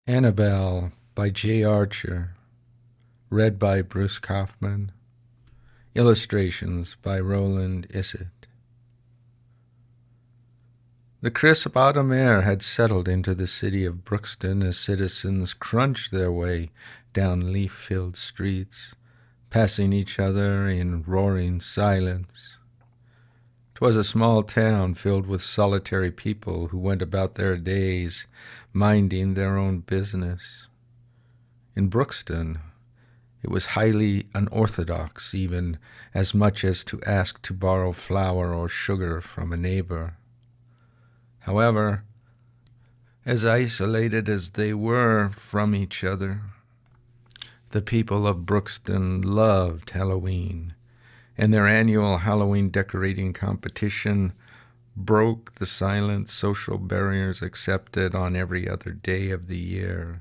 Anabelle by J. Archer, read by Bruce Kaufman, illustrations by Roland Isset. The crisp autumn air had settled into the city of Brookston as citizens crunched their way down leaf-filled streets, passing each other in roaring silence. 'Twas a small town filled with solitary people who went about their days minding their own business. In Brookston, it was highly unorthodox, even as much as to ask to borrow flour or sugar from a neighbor. However, as isolated as they were from each other, the people of Brookston loved Halloween, and their annual Halloween decorating competition broke the silent social barriers accepted on every other day of the year.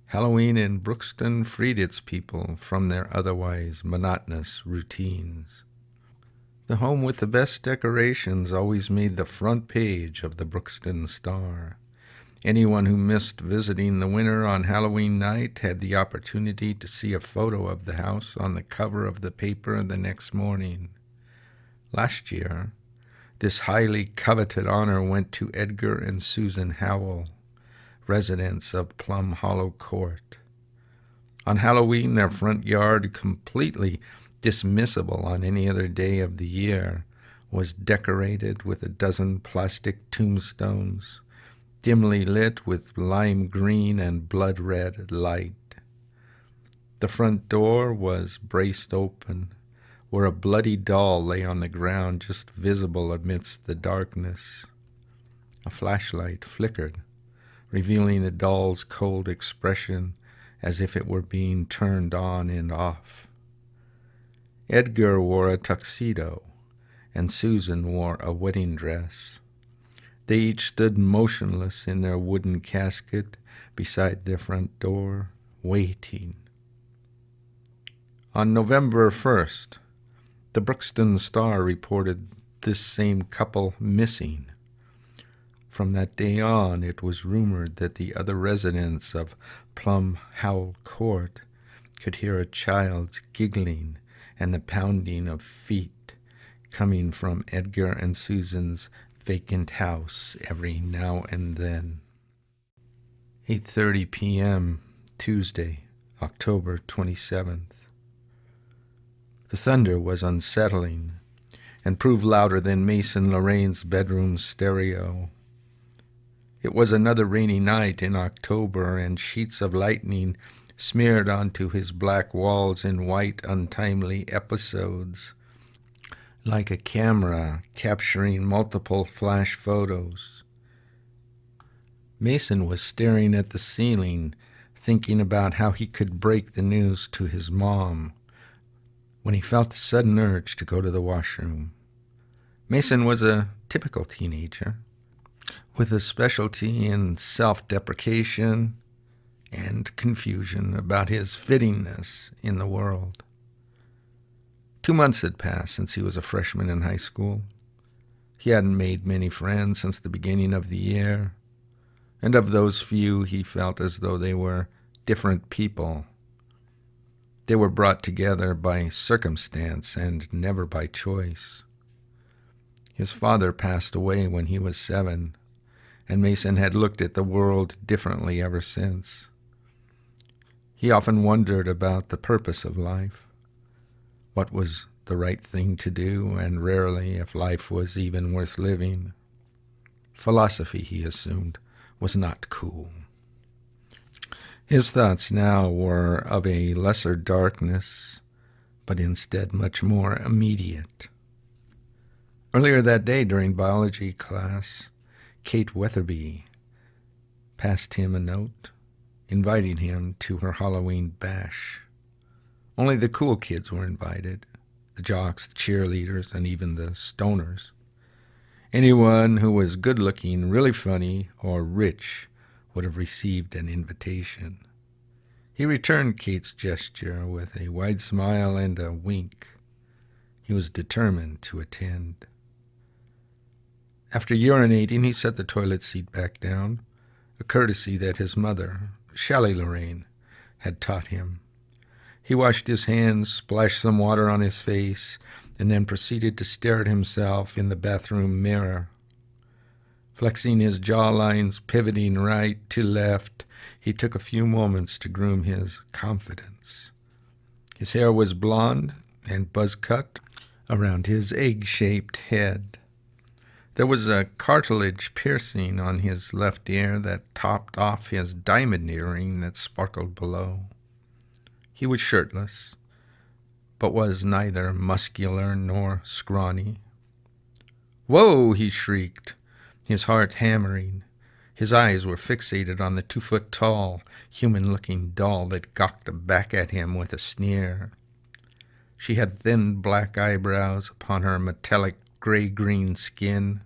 Halloween in Brookston freed its people from their otherwise monotonous routines. The home with the best decorations always made the front page of the Brookston Star. Anyone who missed visiting the winner on Halloween night had the opportunity to see a photo of the house on the cover of the paper the next morning. Last year, this highly coveted honor went to Edgar and Susan Howell, residents of Plum Hollow Court. On Halloween, their front yard, completely dismissible on any other day of the year, was decorated with a dozen plastic tombstones, dimly lit with lime green and blood red light. The front door was braced open, where a bloody doll lay on the ground, just visible amidst the darkness. A flashlight flickered, revealing the doll's cold expression as if it were being turned on and off. Edgar wore a tuxedo, and Susan wore a wedding dress. They each stood motionless in their wooden casket beside their front door, waiting. On November 1st, the Brookston Star reported this same couple missing. From that day on, it was rumored that the other residents of Plum Howell Court could hear a child's giggling and the pounding of feet coming from Edgar and Susan's vacant house every now and then. 8:30 p.m., Tuesday, October 27th. The thunder was unsettling and proved louder than Mason Lorraine's bedroom stereo. It was another rainy night in October, and sheets of lightning smeared onto his black walls in white, untimely episodes, like a camera capturing multiple flash photos. Mason was staring at the ceiling, thinking about how he could break the news to his mom, when he felt a sudden urge to go to the washroom. Mason was a typical teenager, with a specialty in self-deprecation and confusion about his fittingness in the world. 2 months had passed since he was a freshman in high school. He hadn't made many friends since the beginning of the year, and of those few he felt as though they were different people. They were brought together by circumstance and never by choice. His father passed away when he was 7, and Mason had looked at the world differently ever since. He often wondered about the purpose of life, what was the right thing to do, and rarely if life was even worth living. Philosophy, he assumed, was not cool. His thoughts now were of a lesser darkness, but instead much more immediate. Earlier that day during biology class, Kate Weatherby passed him a note, inviting him to her Halloween bash. Only the cool kids were invited, the jocks, the cheerleaders, and even the stoners. Anyone who was good-looking, really funny, or rich would have received an invitation. He returned Kate's gesture with a wide smile and a wink. He was determined to attend. After urinating, he set the toilet seat back down, a courtesy that his mother, Shelley Lorraine, had taught him. He washed his hands, splashed some water on his face, and then proceeded to stare at himself in the bathroom mirror. Flexing his jawlines, pivoting right to left, he took a few moments to groom his confidence. His hair was blonde and buzz-cut around his egg-shaped head. There was a cartilage piercing on his left ear that topped off his diamond earring that sparkled below. He was shirtless, but was neither muscular nor scrawny. "Whoa!" he shrieked, his heart hammering. His eyes were fixated on the 2-foot-tall, human-looking doll that gawked back at him with a sneer. She had thin black eyebrows upon her metallic gray-green skin.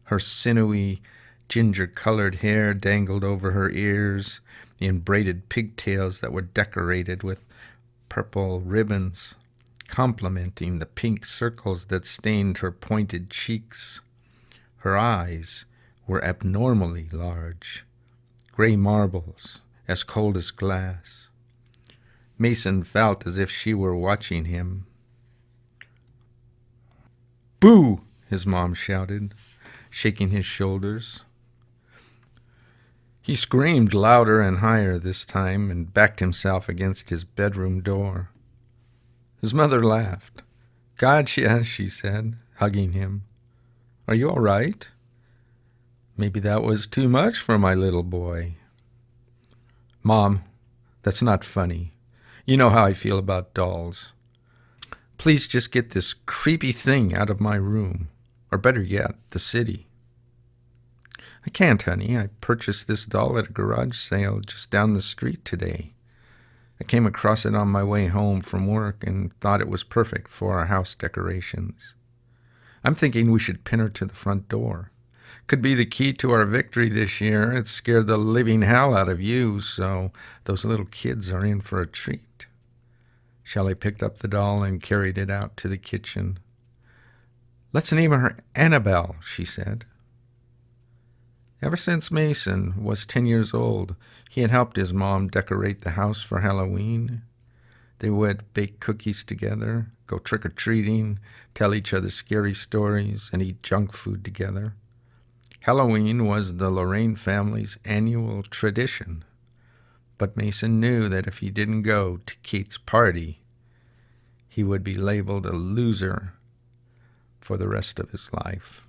Her sinewy, ginger-colored hair dangled over her ears in braided pigtails that were decorated with purple ribbons, complementing the pink circles that stained her pointed cheeks. Her eyes were abnormally large, gray marbles, as cold as glass. Mason felt as if she were watching him. "Boo!" his mom shouted, shaking his shoulders. He screamed louder and higher this time and backed himself against his bedroom door. His mother laughed. "Gotcha," she said, hugging him. "Are you all right? Maybe that was too much for my little boy." "Mom, that's not funny. You know how I feel about dolls. Please just get this creepy thing out of my room, or better yet, the city." "I can't, honey. I purchased this doll at a garage sale just down the street today. I came across it on my way home from work and thought it was perfect for our house decorations. I'm thinking we should pin her to the front door. Could be the key to our victory this year. It scared the living hell out of you, so those little kids are in for a treat." Shelley picked up the doll and carried it out to the kitchen. "Let's name her Anabelle," she said. Ever since Mason was 10 years old, he had helped his mom decorate the house for Halloween. They would bake cookies together, go trick-or-treating, tell each other scary stories, and eat junk food together. Halloween was the Lorraine family's annual tradition, but Mason knew that if he didn't go to Kate's party, he would be labeled a loser for the rest of his life.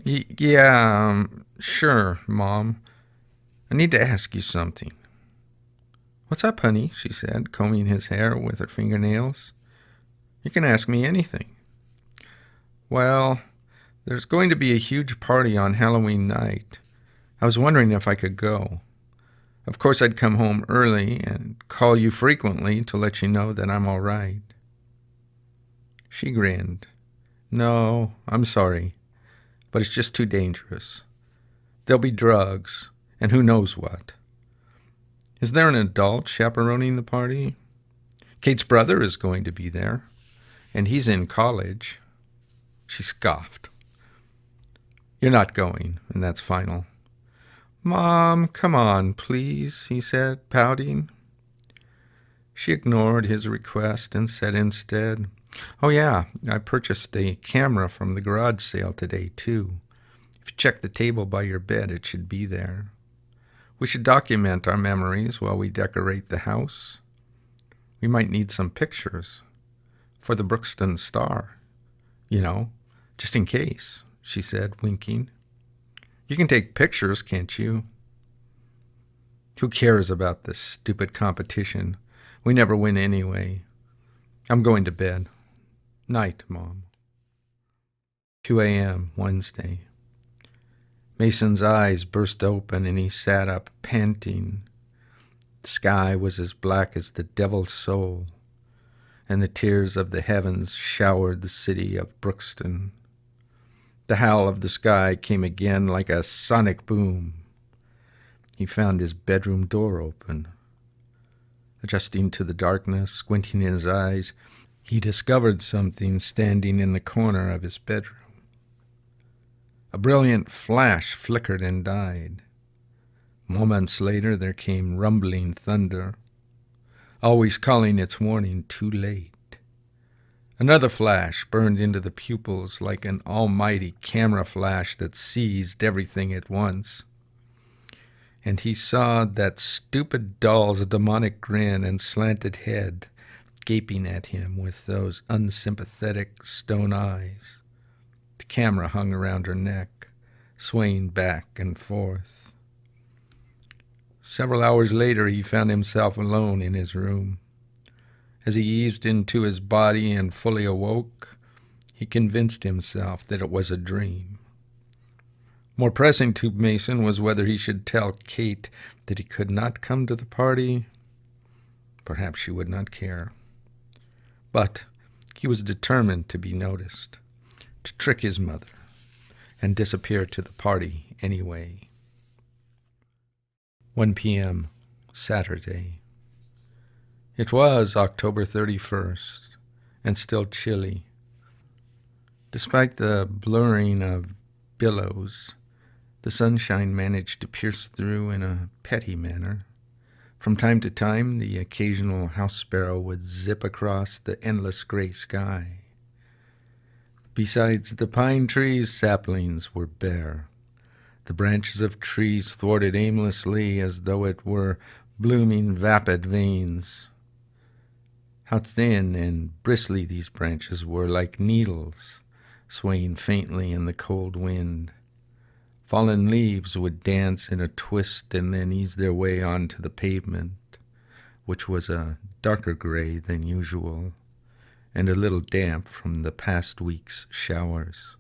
Yeah, sure, Mom. I need to ask you something." "What's up, honey?" she said, combing his hair with her fingernails. "You can ask me anything." "Well, there's going to be a huge party on Halloween night. I was wondering if I could go. Of course, I'd come home early and call you frequently to let you know that I'm all right." She grinned. "No, I'm sorry, but it's just too dangerous. There'll be drugs, and who knows what. Is there an adult chaperoning the party? Kate's brother is going to be there, and he's in college." She scoffed. "You're not going, and that's final." "Mom, come on, please," he said, pouting. She ignored his request and said instead, "Oh yeah, I purchased a camera from the garage sale today, too. If you check the table by your bed, it should be there. We should document our memories while we decorate the house. We might need some pictures for the Brookston Star, just in case," she said, winking. "You can take pictures, can't you?" "Who cares about this stupid competition? We never win anyway. I'm going to bed. Night, Mom." 2 a.m., Wednesday. Mason's eyes burst open and he sat up, panting. The sky was as black as the devil's soul, and the tears of the heavens showered the city of Brookston. The howl of the sky came again like a sonic boom. He found his bedroom door open. Adjusting to the darkness, squinting his eyes, he discovered something standing in the corner of his bedroom. A brilliant flash flickered and died. Moments later there came rumbling thunder, always calling its warning too late. Another flash burned into the pupils like an almighty camera flash that seized everything at once. And he saw that stupid doll's demonic grin and slanted head gaping at him with those unsympathetic stone eyes. The camera hung around her neck, swaying back and forth. Several hours later, he found himself alone in his room. As he eased into his body and fully awoke, he convinced himself that it was a dream. More pressing to Mason was whether he should tell Kate that he could not come to the party. Perhaps she would not care. But he was determined to be noticed, to trick his mother, and disappear to the party anyway. 1 p.m., Saturday. It was October 31st, and still chilly. Despite the blurring of billows, the sunshine managed to pierce through in a petty manner. From time to time, the occasional house sparrow would zip across the endless gray sky. Besides the pine trees, saplings were bare. The branches of trees thwarted aimlessly as though it were blooming vapid veins. How thin and bristly these branches were, like needles, swaying faintly in the cold wind. Fallen leaves would dance in a twist and then ease their way onto the pavement, which was a darker gray than usual, and a little damp from the past week's showers.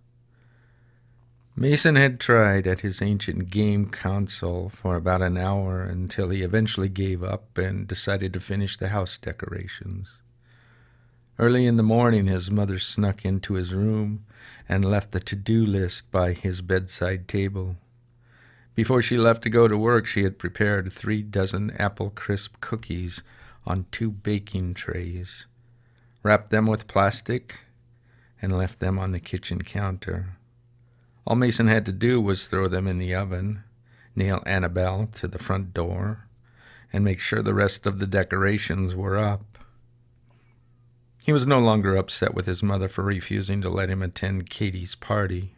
Mason had tried at his ancient game console for about an hour until he eventually gave up and decided to finish the house decorations. Early in the morning, his mother snuck into his room and left the to-do list by his bedside table. Before she left to go to work, she had prepared 3 dozen apple crisp cookies on 2 baking trays, wrapped them with plastic, and left them on the kitchen counter. All Mason had to do was throw them in the oven, nail Anabelle to the front door, and make sure the rest of the decorations were up. He was no longer upset with his mother for refusing to let him attend Katie's party.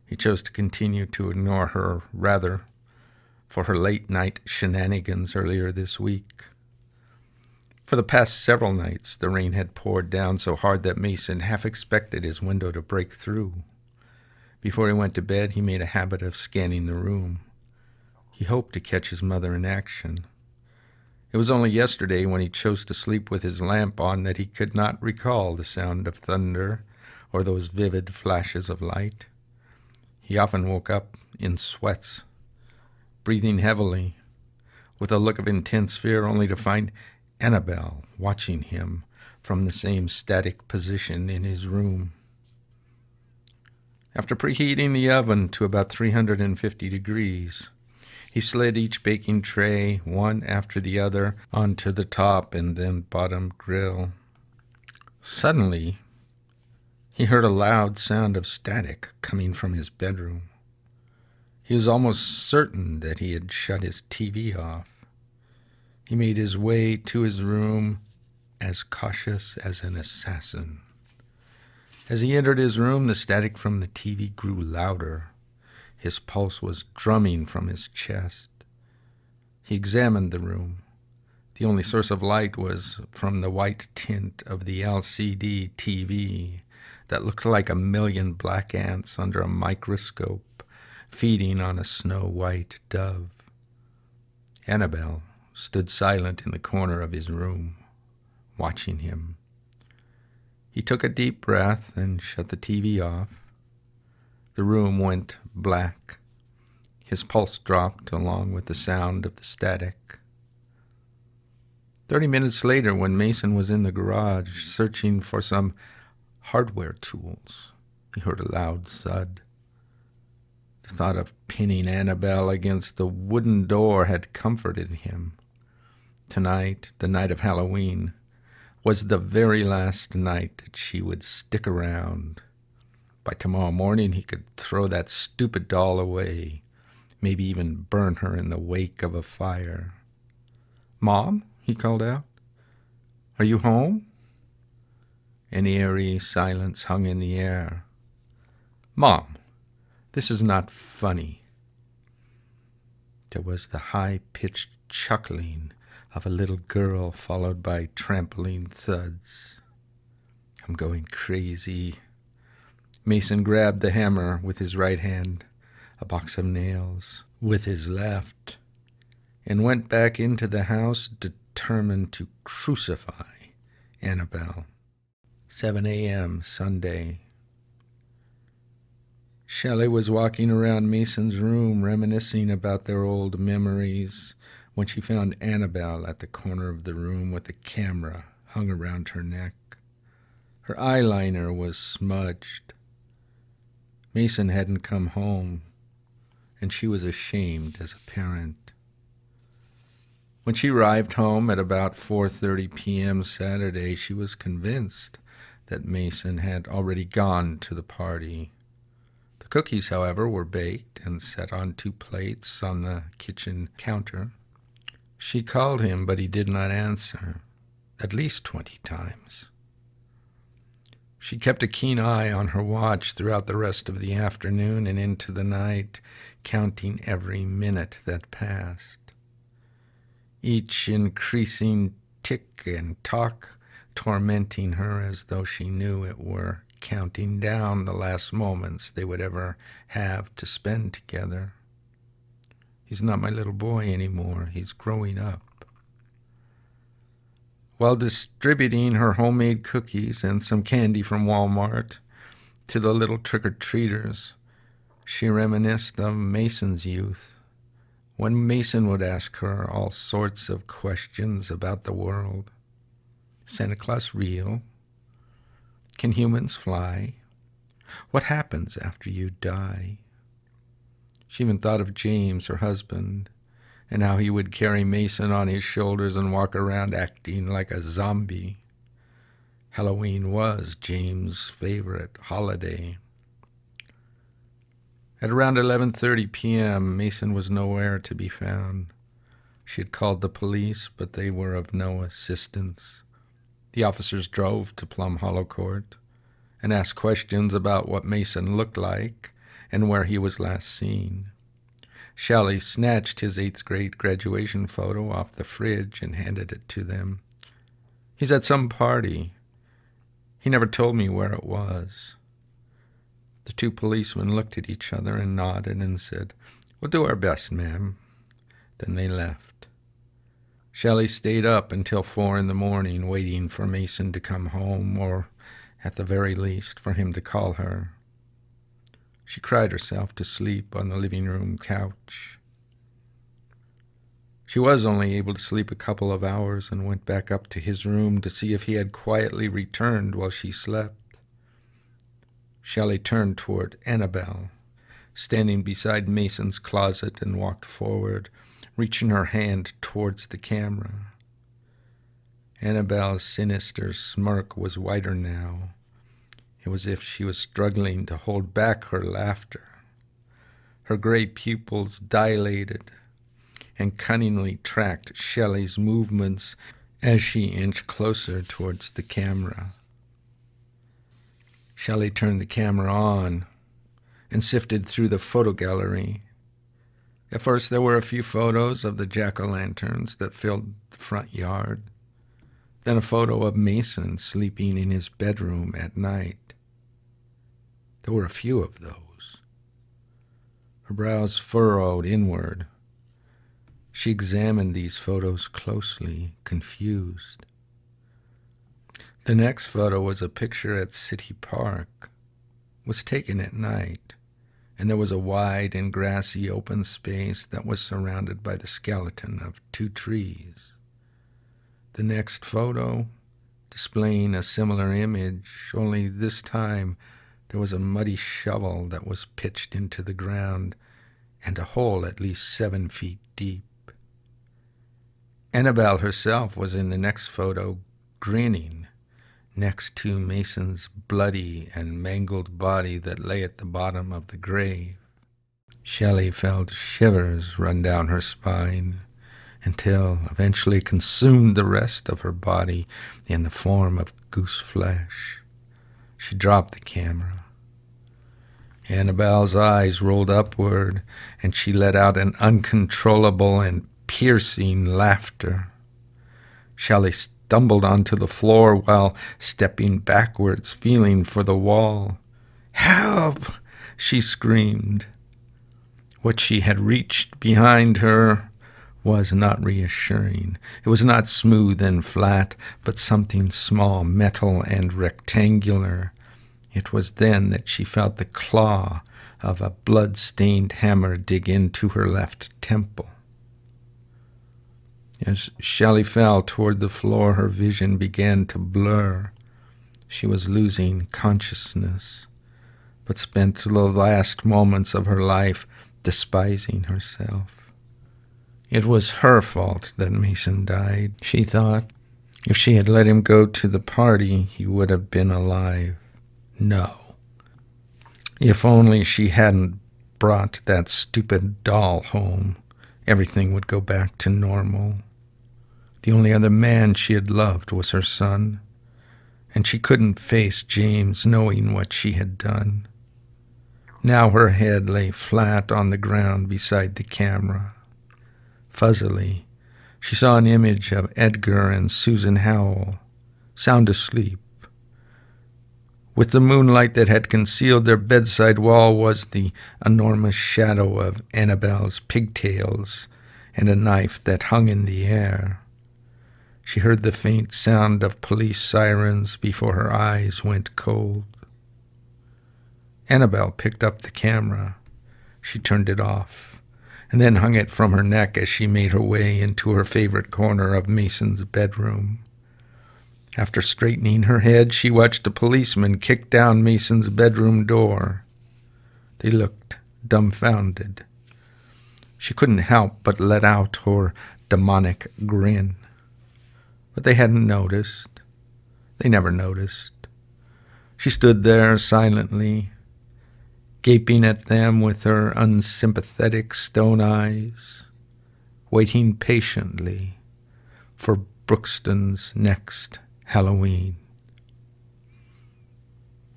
He chose to continue to ignore her, rather, for her late-night shenanigans earlier this week. For the past several nights, the rain had poured down so hard that Mason half expected his window to break through. Before he went to bed, he made a habit of scanning the room. He hoped to catch his mother in action. It was only yesterday, when he chose to sleep with his lamp on, that he could not recall the sound of thunder or those vivid flashes of light. He often woke up in sweats, breathing heavily, with a look of intense fear, only to find Anabelle watching him from the same static position in his room. After preheating the oven to about 350 degrees, he slid each baking tray, one after the other, onto the top and then bottom grill. Suddenly, he heard a loud sound of static coming from his bedroom. He was almost certain that he had shut his TV off. He made his way to his room, as cautious as an assassin. As he entered his room, the static from the TV grew louder. His pulse was drumming from his chest. He examined the room. The only source of light was from the white tint of the LCD TV that looked like a million black ants under a microscope feeding on a snow-white dove. Anabelle stood silent in the corner of his room, watching him. He took a deep breath and shut the TV off. The room went black. His pulse dropped along with the sound of the static. 30 minutes later, when Mason was in the garage searching for some hardware tools, he heard a loud thud. The thought of pinning Anabelle against the wooden door had comforted him. Tonight, the night of Halloween, was the very last night that she would stick around. By tomorrow morning, he could throw that stupid doll away maybe even burn her in the wake of a fire. "Mom," he called out, "are you home?" An eerie silence hung in the air. "Mom, this is not funny." There was the high-pitched chuckling of a little girl, followed by trampling thuds. "I'm going crazy." Mason grabbed the hammer with his right hand, a box of nails with his left, and went back into the house, determined to crucify Anabelle. 7 a.m. Sunday. Shelley was walking around Mason's room, reminiscing about their old memories, when she found Anabelle at the corner of the room with a camera hung around her neck. Her eyeliner was smudged. Mason hadn't come home, and she was ashamed as a parent. When she arrived home at about 4:30 p.m. Saturday, she was convinced that Mason had already gone to the party. The cookies, however, were baked and set on 2 plates on the kitchen counter. She called him, but he did not answer, at least 20 times. She kept a keen eye on her watch throughout the rest of the afternoon and into the night, counting every minute that passed. Each increasing tick and tock tormenting her as though she knew it were counting down the last moments they would ever have to spend together. He's not my little boy anymore. He's growing up. While distributing her homemade cookies and some candy from Walmart to the little trick-or-treaters, she reminisced of Mason's youth, when Mason would ask her all sorts of questions about the world. Santa Claus real? Can humans fly? What happens after you die? She even thought of James, her husband, and how he would carry Mason on his shoulders and walk around acting like a zombie. Halloween was James' favorite holiday. At around 11:30 p.m., Mason was nowhere to be found. She had called the police, but they were of no assistance. The officers drove to Plum Hollow Court and asked questions about what Mason looked like and where he was last seen. Shelley snatched his 8th grade graduation photo off the fridge and handed it to them. "He's at some party. He never told me where it was." The 2 policemen looked at each other and nodded and said, "We'll do our best, ma'am." Then they left. Shelley stayed up until 4 in the morning, waiting for Mason to come home, or at the very least for him to call her. She cried herself to sleep on the living room couch. She was only able to sleep a couple of hours and went back up to his room to see if he had quietly returned while she slept. Shelley turned toward Anabelle, standing beside Mason's closet, and walked forward, reaching her hand towards the camera. Annabelle's sinister smirk was wider now. It was as if she was struggling to hold back her laughter. Her gray pupils dilated and cunningly tracked Shelley's movements as she inched closer towards the camera. Shelley turned the camera on and sifted through the photo gallery. At first there were a few photos of the jack-o'-lanterns that filled the front yard, then a photo of Mason sleeping in his bedroom at night. There were a few of those. Her brows furrowed inward. She examined these photos closely, confused. The next photo was a picture at City Park. It was taken at night, and there was a wide and grassy open space that was surrounded by the skeleton of 2 trees. The next photo, displaying a similar image, only this time there was a muddy shovel that was pitched into the ground and a hole at least 7 feet deep. Anabelle herself was in the next photo, grinning, next to Mason's bloody and mangled body that lay at the bottom of the grave. Shelley felt shivers run down her spine until eventually consumed the rest of her body in the form of goose flesh. She dropped the camera. Annabelle's eyes rolled upward, and she let out an uncontrollable and piercing laughter. Shelley stumbled onto the floor while stepping backwards, feeling for the wall. "Help!" she screamed. What she had reached behind her was not reassuring. It was not smooth and flat, but something small, metal and rectangular. It was then that she felt the claw of a blood-stained hammer dig into her left temple. As Shelley fell toward the floor, her vision began to blur. She was losing consciousness, but spent the last moments of her life despising herself. It was her fault that Mason died, she thought. If she had let him go to the party, he would have been alive. No. If only she hadn't brought that stupid doll home, everything would go back to normal. The only other man she had loved was her son, and she couldn't face James knowing what she had done. Now her head lay flat on the ground beside the camera. Fuzzily, she saw an image of Edgar and Susan Howell, sound asleep. With the moonlight that had concealed their bedside wall was the enormous shadow of Annabelle's pigtails and a knife that hung in the air. She heard the faint sound of police sirens before her eyes went cold. Anabelle picked up the camera. She turned it off, and then hung it from her neck as she made her way into her favorite corner of Mason's bedroom. After straightening her head, she watched a policeman kick down Mason's bedroom door. They looked dumbfounded. She couldn't help but let out her demonic grin. But they hadn't noticed. They never noticed. She stood there silently, gaping at them with her unsympathetic stone eyes, waiting patiently for Brookston's next Halloween.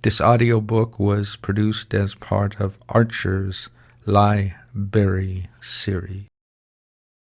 This audiobook was produced as part of Archer's Library series.